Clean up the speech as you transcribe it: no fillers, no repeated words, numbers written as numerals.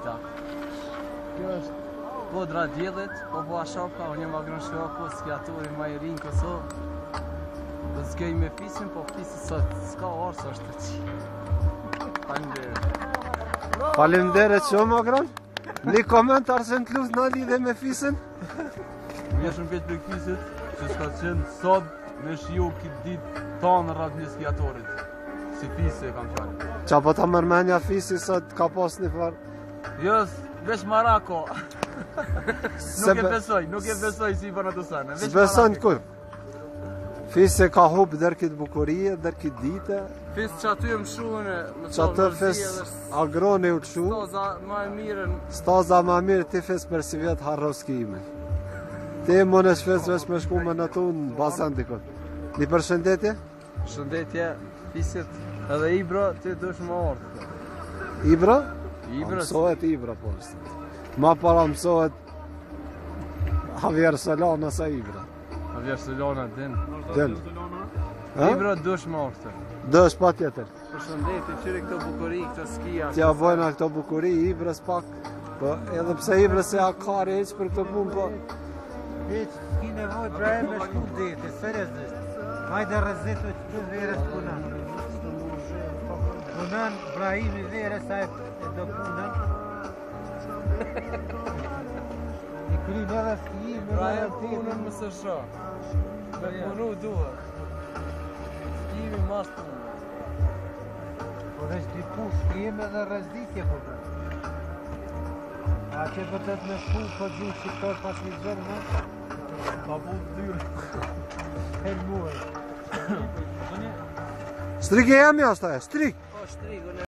drita. Kjo është podra djellit, po bua shopka, unë ma grën shoku, skjatori ma i rinë Kosovë. Po s'kej me fisin, po fisi sot s'ka orë, së është të qi. Faleminderit. Faleminderit shumë, ma grën. Një koment Arsen Klus në lidhe me fisin? Mje shumë keq për fisit, që s'ka qenë sot me shiu këtë ditë tonë rrët një skjatorit. Si fisi e kam fjallë. Qa po ta mërmenja fisi sot ka pos një farë? Jës, veç Marako. Nuk e besoj si për në të sanë. S'beson kur? Fisi ka hub dherë këtë bukurie, dherë këtë dite. Fis që aty e më shuën Që atë fis agroni u të shu. Staza ma e mirën. Staza ma mirë ti fis për si vjetë harroskime. Ti më në shfis veç me shku me në tu në bazen dikot. Një përshëndetje? Shëndetje, fisit. Edhe Ibra, ti dush më orë. Ibra? Ibra. Mësohet Ibra, po është. Ma para mësohet Javier Solana sa Ibra. Javier Solana, din. Din. Ibra dush më orë. Dësh pa tjetër. Përshëndetje, qyri këto bukuri, këto skia. Tja bojna këto bukuri, Ibrës pak. Po, edhe pse Ibrës e a kare eq për këto punë, po. Veç, ki nevoj pra e me shku deti, seriosisht. Hajde rëzitu që të verës punën. Punën, Brahimi verës a e do punën. I krymë edhe skijim, Brahim punën më së shë. Me punu duhet. Skijimi mas punë. Po dhe shti pu skijim edhe rëzditje po dhe. A që vërtet me shku po gjuhë shqiptar pas një zërë në? Pa pu të dyrë. Hel muaj. Strik e jam jashtë aje, strik. Po shtriku